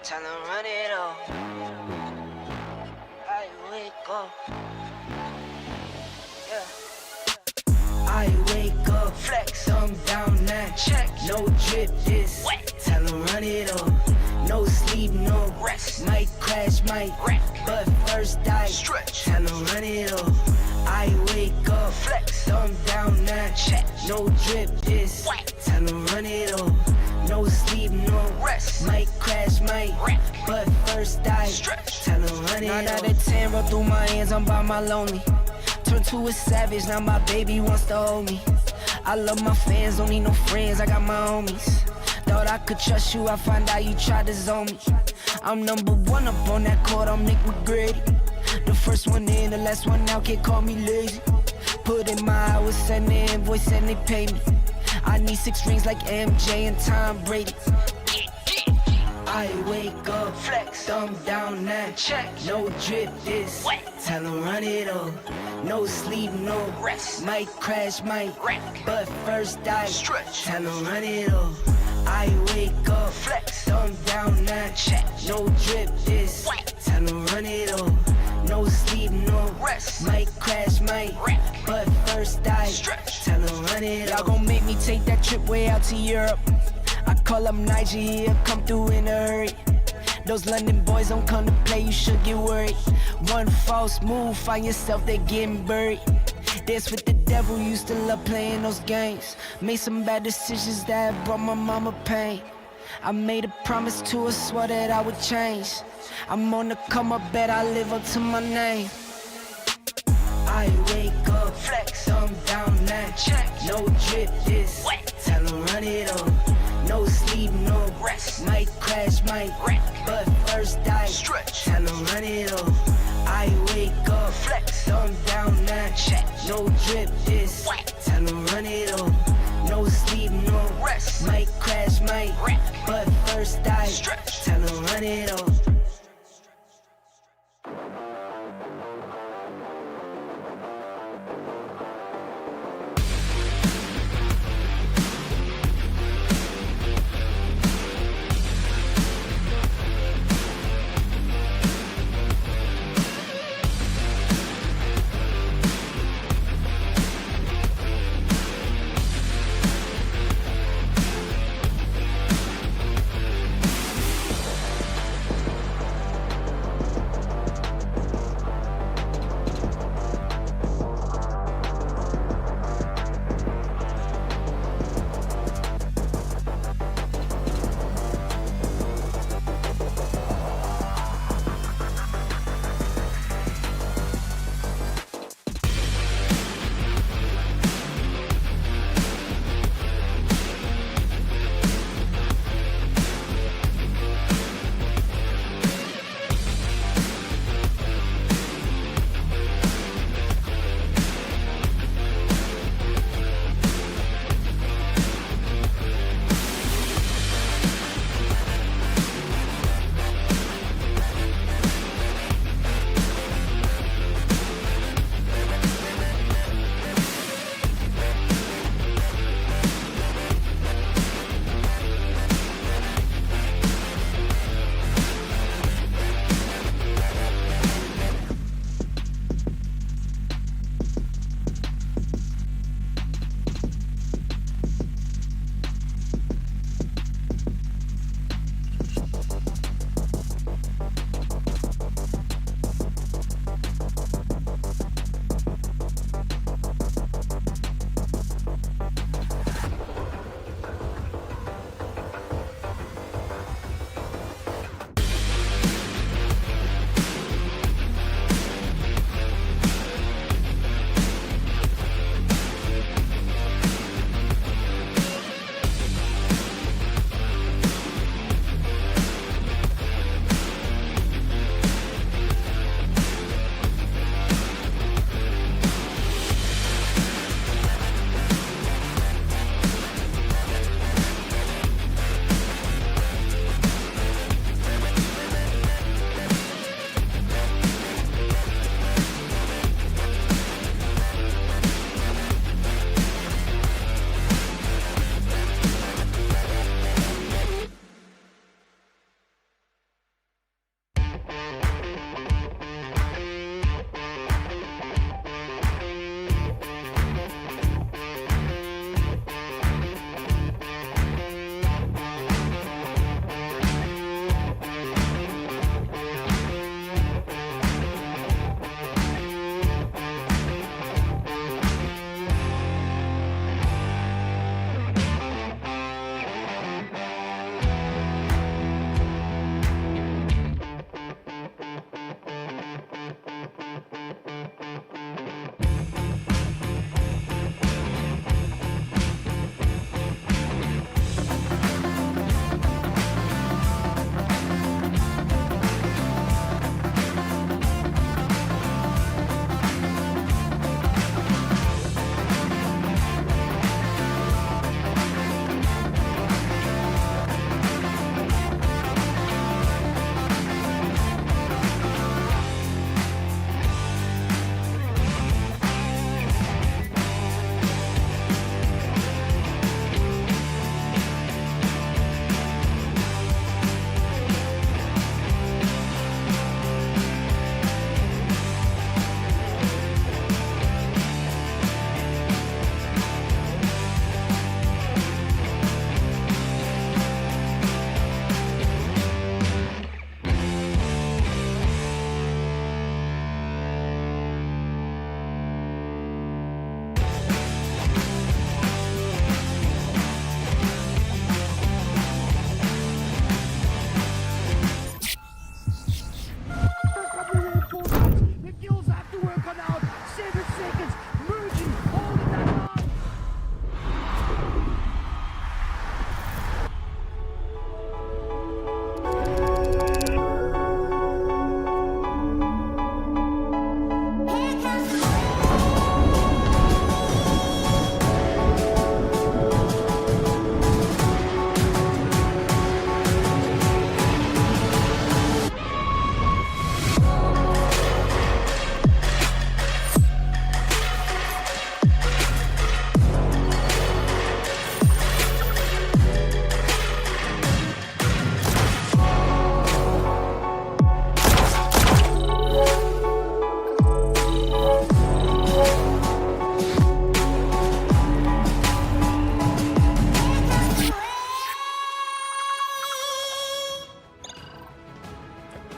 Time to run it all. I wake up. Yeah. I wake up. Flex. Thumb down now. Check. No drip this. Wet. Time to run it all. No sleep, no rest. Might crash, might wreck. But first I stretch. Time to run it all. I wake up. Flex. Thumb down now. Check. No drip this. Wet. Time to run it all. No sleep, no rest. Might crash, might wreck. But first I stretch. Tell them run it. 9 out of 10 roll through my hands, I'm by my lonely. Turned to a savage, now my baby wants to hold me. I love my fans, don't need no friends, I got my homies. Thought I could trust you, I find out you tried to zone me. I'm number one up on that court, I'm Nick McGrady. The first one in, the last one out, can't call me lazy. Put in my hours, send the invoice and they pay me. I need 6 rings like MJ and Tom Brady. I wake up, flex, thumb down now, check. No drip this, wet. Tell 'em run it up. No sleep, no rest. Might crash, might wreck. But first I stretch. Tell 'em run it up. I wake up, flex, thumb down now, check. No drip this, wet. Tell 'em run it up. No sleep, no rest. Might crash, might wreck. But first I stretch. Tell 'em run it up. Y'all gon' make me take that trip way out to Europe. I call up Nigeria, come through in a hurry. Those London boys don't come to play, you should get worried. One false move, find yourself, they getting buried. Dance with the devil, used to love playing those games. Made some bad decisions that brought my mama pain. I made a promise to her, swore that I would change. I'm on the come up, bet I live up to my name. I wake up, flex, thumb down now, check. No drip this, wet. Tell 'em run it up. No sleep, no rest. Might crash, might wreck. But first I stretch. Tell 'em run it up. I wake up, flex, thumb down now, check. No drip this, wet. Tell 'em run it up. No sleep, no rest. Might crash, might wreck. But first I stretch. Tell 'em run it up.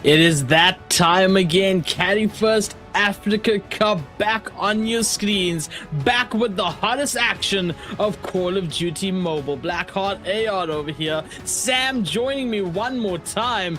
It is that time again. Caddy First Africa Cup back on your screens. Back with the hottest action of Call of Duty Mobile. Blackheart AR over here. Sam joining me one more time.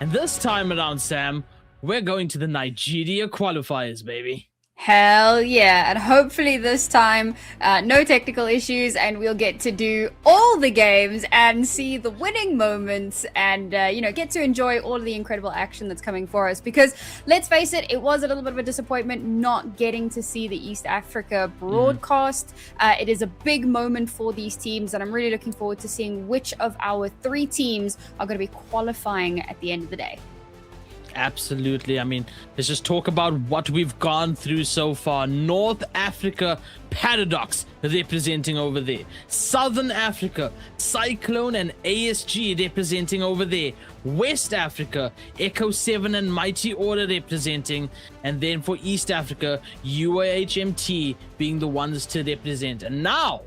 And this time around, Sam, we're going to the Nigeria qualifiers, baby. Hell yeah. And hopefully this time, no technical issues, and we'll get to do all the games and see the winning moments and, get to enjoy all of the incredible action that's coming for us. Because let's face it, it was a little bit of a disappointment not getting to see the East Africa broadcast. It is a big moment for these teams, and I'm really looking forward to seeing which of our 3 teams are going to be qualifying at the end of the day. Absolutely. I mean, let's just talk about what we've gone through so far. North Africa, Paradox representing over there. Southern Africa, Cyclone and ASG representing over there. West Africa, Echo 7 and Mighty Order representing. And then for East Africa, UAHMT being the ones to represent. And now,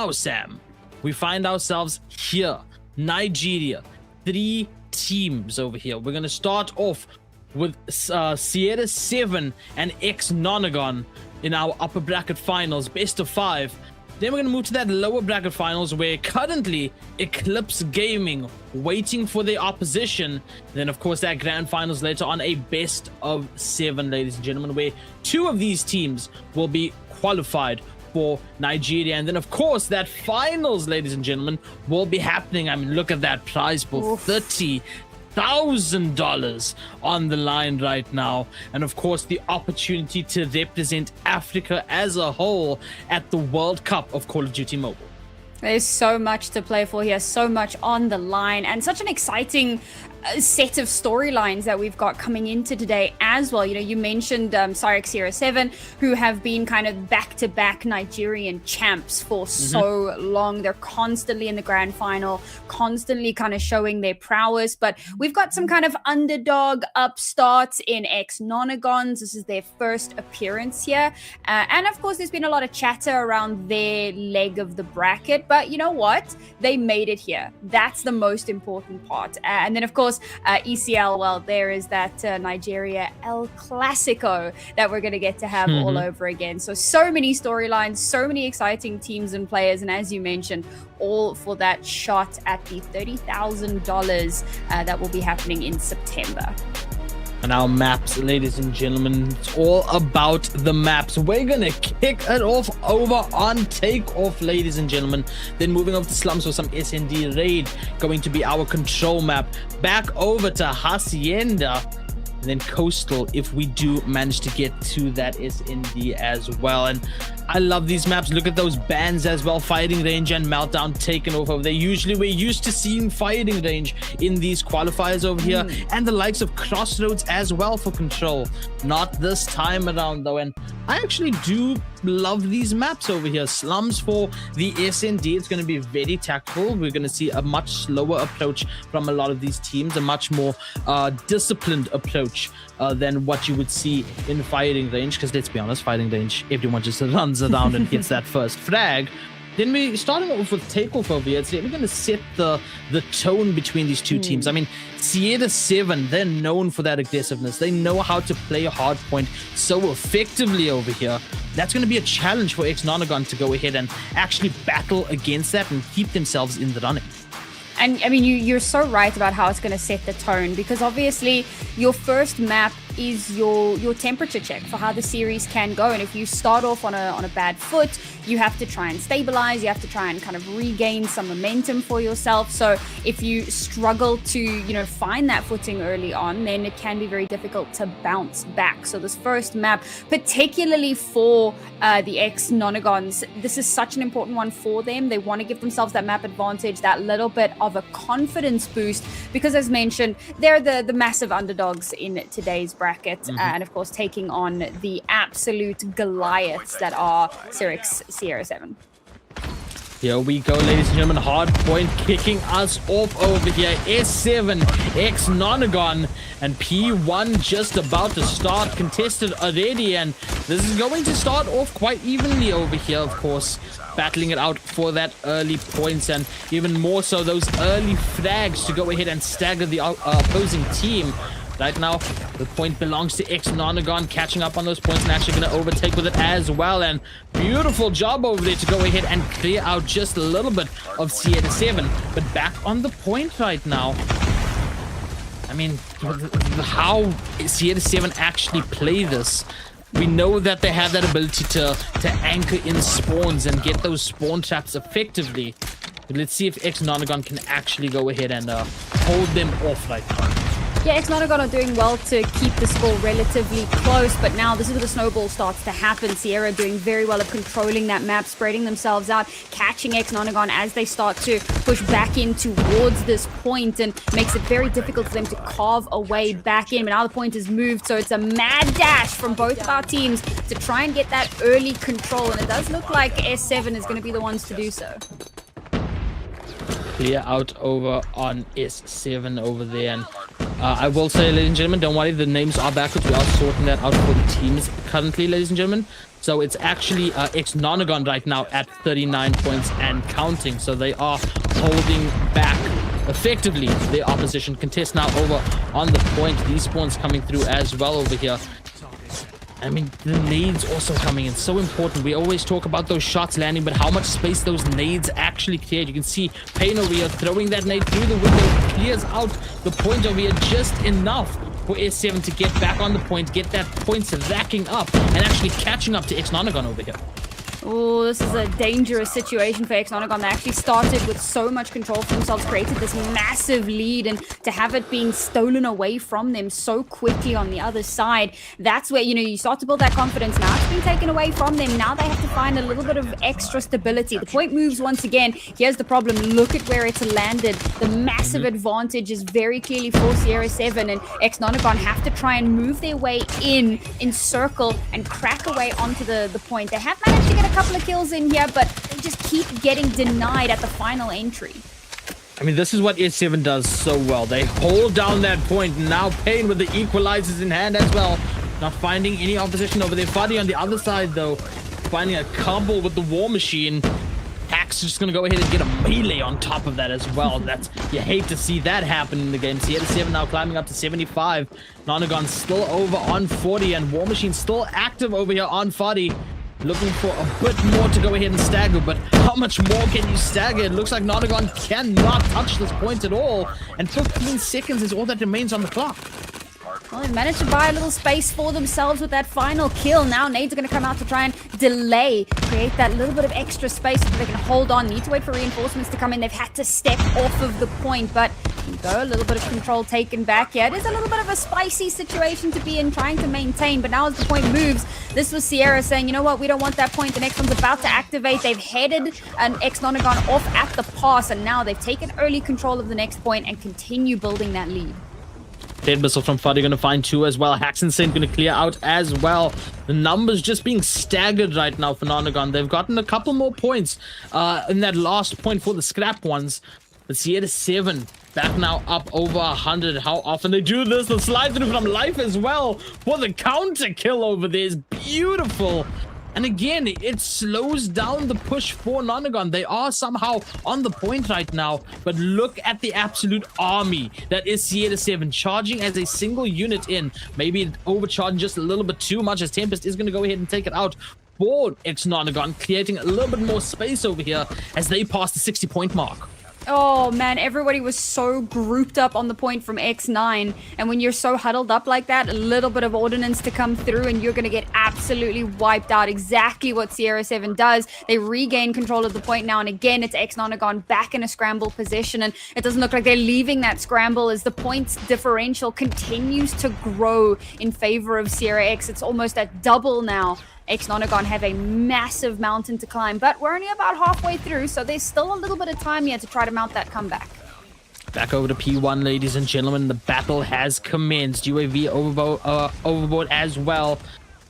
Sam, we find ourselves here. Nigeria, 3 teams over here. We're going to start off with Sierra 7 and X Nonagon in our upper bracket finals, best of 5. Then we're going to move to that lower bracket finals where currently Eclipse Gaming waiting for their opposition. Then of course that grand finals later on, a best of 7, ladies and gentlemen, where 2 of these teams will be qualified for Nigeria. And then of course that finals, ladies and gentlemen, will be happening. I mean, look at that prize pool, $30,000 on the line right now. And of course the opportunity to represent Africa as a whole at the World Cup of Call of Duty Mobile. There's so much to play for here, so much on the line, and such an exciting set of storylines that we've got coming into today as well. You mentioned Cyrex Sierra 7, who have been kind of back-to-back Nigerian champs for so long. They're constantly in the grand final, constantly kind of showing their prowess. But we've got some kind of underdog upstarts in X Nonagons. This is their first appearance here. And of course, there's been a lot of chatter around their leg of the bracket. But you know what? They made it here. That's the most important part. And then, of course, ECL, well, there is that Nigeria El Clasico that we're going to get to have all over again. So many storylines, so many exciting teams and players. And as you mentioned, all for that shot at the $30,000 that will be happening in September. And our maps, ladies and gentlemen, it's all about the maps. We're gonna kick it off over on Takeoff, ladies and gentlemen. Then moving over to Slums for some SND Raid, going to be our control map. Back over to Hacienda, and then Coastal if we do manage to get to that SND as well. And I love these maps. Look at those bands as well. Fighting Range and Meltdown taken off over there. Usually we're used to seeing Fighting Range in these qualifiers over here, and the likes of Crossroads as well for control. Not this time around though, and I actually do love these maps over here. Slums for the SND, it's going to be very tactical. We're going to see a much slower approach from a lot of these teams, a much more disciplined approach than what you would see in Fighting Range, because let's be honest, Fighting Range, everyone just runs around and gets that first frag. Then we're starting off with Takeoff over here. We're going to set the tone between these 2 teams. I mean, Sierra 7, they're known for that aggressiveness. They know how to play a hard point so effectively over here. That's going to be a challenge for X Nonagon to go ahead and actually battle against that and keep themselves in the running. And I mean, you're so right about how it's going to set the tone, because obviously your first map is your temperature check for how the series can go. And if you start off on a bad foot, you have to try and stabilize, you have to try and kind of regain some momentum for yourself. So if you struggle to find that footing early on, then it can be very difficult to bounce back. So this first map, particularly for the X Nonagons, this is such an important one for them. They want to give themselves that map advantage, that little bit of a confidence boost, because as mentioned, they're the massive underdogs in today's bracket. And of course taking on the absolute Goliaths that are Cyrex Sierra 7. Here we go, ladies and gentlemen. Hard point kicking us off over here. S7, X Nonagon, and P1 just about to start. Contested already, and this is going to start off quite evenly over here, of course. Battling it out for that early points, and even more so those early frags to go ahead and stagger the opposing team. Right now, the point belongs to X-Nonagon, catching up on those points and actually going to overtake with it as well. And beautiful job over there to go ahead and clear out just a little bit of Sierra 7. But back on the point right now. I mean, how Sierra 7 actually play this? We know that they have that ability to anchor in spawns and get those spawn traps effectively. But let's see if X-Nonagon can actually go ahead and hold them off right now. Yeah, X-Nonagon are doing well to keep the score relatively close, but now this is where the snowball starts to happen. Sierra doing very well at controlling that map, spreading themselves out, catching X-Nonagon as they start to push back in towards this point, and makes it very difficult for them to carve a way back in. But now the point is moved, so it's a mad dash from both of our teams to try and get that early control, and it does look like S7 is going to be the ones to do so. Clear out over on S7 over there. And I will say, ladies and gentlemen, don't worry, the names are backwards. We are sorting that out for the teams currently, ladies and gentlemen. So it's actually X-Nonagon right now at 39 points and counting. So they are holding back effectively their opposition. Contest now over on the point. These spawns coming through as well over here. I mean, the nades also coming in. So important. We always talk about those shots landing, but how much space those nades actually cleared. You can see Payne over here throwing that nade through the window. Clears out the point over here just enough for S7 to get back on the point, get that points racking up, and actually catching up to X-Nonagon over here. Oh, this is a dangerous situation for X-Nonagon. They actually started with so much control for themselves, created this massive lead, and to have it being stolen away from them so quickly on the other side, that's where, you know, you start to build that confidence. Now it's been taken away from them. Now they have to find a little bit of extra stability. The point moves once again. Here's the problem. Look at where it's landed. The massive advantage is very clearly for Sierra 7, and X-Nonagon have to try and move their way in circle, and crack away onto the point. They have managed to get a couple of kills in here, but they just keep getting denied at the final entry. I mean, this is what S7 does so well. They hold down that point. Now Payne with the equalizers in hand as well. Not finding any opposition over there. Fadi on the other side, though, finding a combo with the War Machine. Hack's just going to go ahead and get a melee on top of that as well. That's, you hate to see that happen in the game. Sierra 7 now climbing up to 75. Nonagon still over on 40, and War Machine still active over here on Fadi. Looking for a bit more to go ahead and stagger, but how much more can you stagger? It looks like Nonagon cannot touch this point at all, and 15 seconds is all that remains on the clock. Well, they've managed to buy a little space for themselves with that final kill. Now nades are going to come out to try and delay, create that little bit of extra space so that they can hold on. Need to wait for reinforcements to come in. They've had to step off of the point, but go a little bit of control taken back here. It is a little bit of a spicy situation to be in, trying to maintain, but now as the point moves, this was Sierra saying, you know what, we don't want that point. The next one's about to activate. They've headed an X-Nonagon off at the pass, and now they've taken early control of the next point and continue building that lead. Dead missile from Fuddy going to find two as well. Haxon Saint going to clear out as well. The numbers just being staggered right now for Nonagon. They've gotten a couple more points in that last point for the scrap ones. But Sierra 7 back now up over 100. How often they do this? The slide through from life as well for the counter kill over there is beautiful. And again, it slows down the push for Nonagon. They are somehow on the point right now. But look at the absolute army that is Sierra 7. Charging as a single unit in. Maybe overcharging just a little bit too much, as Tempest is going to go ahead and take it out for X-Nonagon, creating a little bit more space over here as they pass the 60-point mark. Oh man, everybody was so grouped up on the point from X9, and when you're so huddled up like that, a little bit of ordnance to come through and you're going to get absolutely wiped out. Exactly what Sierra 7 does. They regain control of the point now, and again it's X-Nonagon back in a scramble position, and it doesn't look like they're leaving that scramble as the points differential continues to grow in favor of Sierra X. It's almost at double now. X-Nonagon have a massive mountain to climb, but we're only about halfway through, so there's still a little bit of time yet to try to mount that comeback. Back over to P1, ladies and gentlemen. The battle has commenced. UAV overboard as well.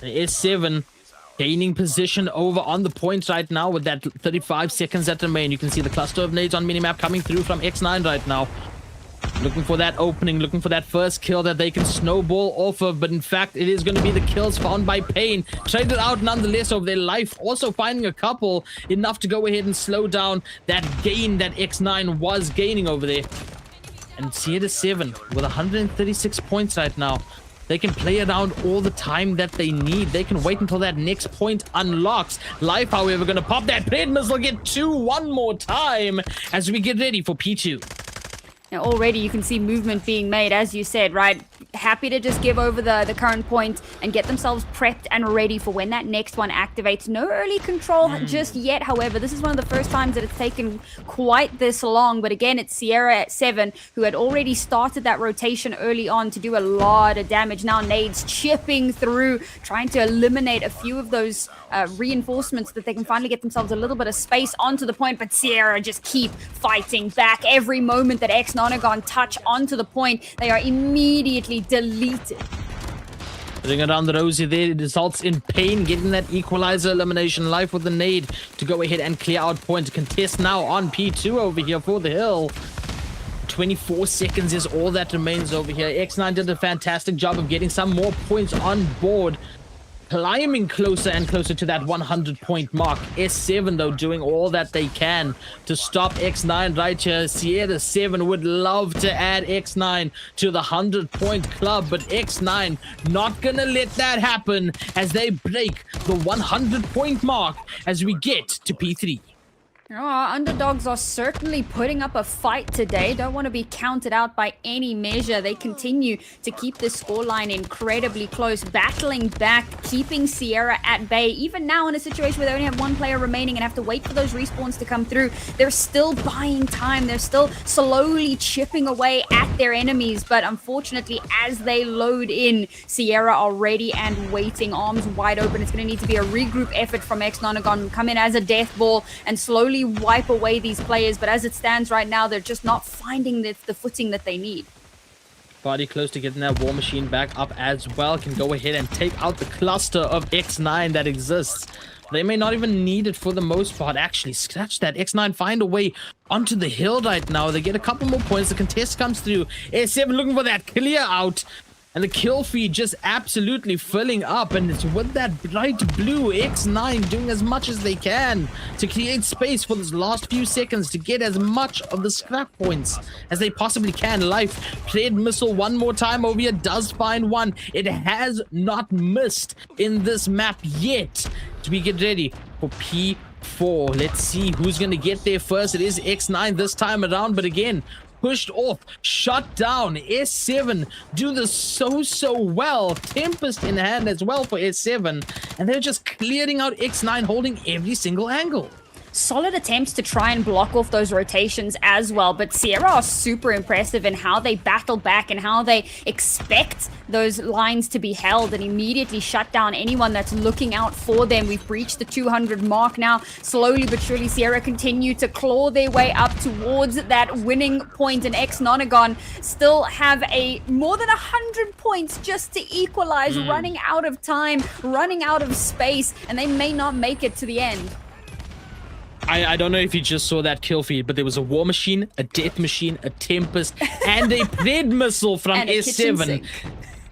And S7 gaining position over on the point right now with that 35 seconds that remain. You can see the cluster of nades on minimap coming through from X9 right now. Looking for that opening, looking for that first kill that they can snowball off of, but in fact, it is going to be the kills found by Payne. Traded out nonetheless over their life, also finding a couple, enough to go ahead and slow down that gain that X9 was gaining over there. And Sierra 7 with 136 points right now. They can play around all the time that they need. They can wait until that next point unlocks. Life, however, going to pop that Blade Missile, get 2 one more time as we get ready for P2. Now already you can see movement being made, as you said, right? Happy to just give over the current point and get themselves prepped and ready for when that next one activates. No early control just yet, however. This is one of the first times that it's taken quite this long. But again, it's Sierra 7 who had already started that rotation early on to do a lot of damage. Now Nades chipping through, trying to eliminate a few of those reinforcements that they can finally get themselves a little bit of space onto the point. But Sierra just keep fighting back. Every moment that Nonagon touch onto the point, they are immediately deleted. Putting it on the Rosie there, it results in Pain getting that equalizer elimination. Life with the nade to go ahead and clear out point. Contest now on P2 over here for the hill. 24 seconds is all that remains over here. X9 did a fantastic job of getting some more points on board. Climbing closer and closer to that 100 point mark. S7 though doing all that they can to stop X9 right here. Sierra 7 would love to add X9 to the 100 point club, but X9 not gonna let that happen as they break the 100 point mark as we get to P3. Our underdogs are certainly putting up a fight today. Don't want to be counted out by any measure. They continue to keep this scoreline incredibly close, battling back, keeping Sierra at bay. Even now in a situation where they only have one player remaining and have to wait for those respawns to come through, they're still buying time. They're still slowly chipping away at their enemies. But unfortunately, as they load in, Sierra are ready and waiting, arms wide open. It's going to need to be a regroup effort from Nonagon. Come in as a death ball and slowly wipe away these players, but as it stands right now, they're just not finding the footing that they need. Body close to getting that war machine back up as well. Can go ahead and take out the cluster of X9 that exists. They may not even need it for the most part. Actually, scratch that. X9 find a way onto the hill right now. They get a couple more points. The contest comes through. S7 looking for that clear out. And the kill feed just absolutely filling up. And it's with that bright blue, X9 doing as much as they can to create space for this last few seconds to get as much of the scrap points as they possibly can. Life, played missile one more time over here, does find one. It has not missed in this map yet. So we get ready for P4. Let's see who's going to get there first. It is X9 this time around, but again, pushed off, shut down. S7 do this so well. Tempest in hand as well for S7. And they're just clearing out X9, holding every single angle. Solid attempts to try and block off those rotations as well, but Sierra are super impressive in how they battle back and how they expect those lines to be held and immediately shut down anyone that's looking out for them. We've breached the 200 mark now. Slowly but surely, Sierra continue to claw their way up towards that winning point, and Nonagon still have a more than 100 points just to equalize, running out of time, running out of space, and they may not make it to the end. I don't know if you just saw that kill feed, but there was a war machine, a death machine, a tempest, and a Blade Missile from S7.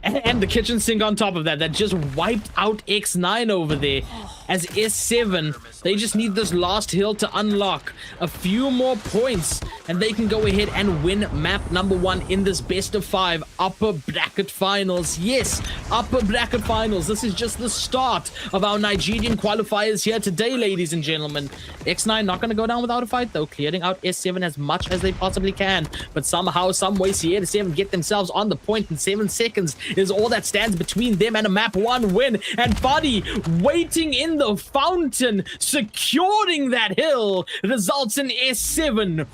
And the kitchen sink on top of that just wiped out X9 over there. As S7, they just need this last hill to unlock a few more points, and they can go ahead and win map number 1 in this best of 5 upper bracket finals. Yes, upper bracket finals. This is just the start of our Nigerian qualifiers here today, ladies and gentlemen. X9 not going to go down without a fight, though, clearing out S7 as much as they possibly can. But somehow, some way, Sierra 7 get themselves on the point in 7 seconds is all that stands between them and a map 1 win. And Buddy waiting in the fountain, securing that hill, results in S7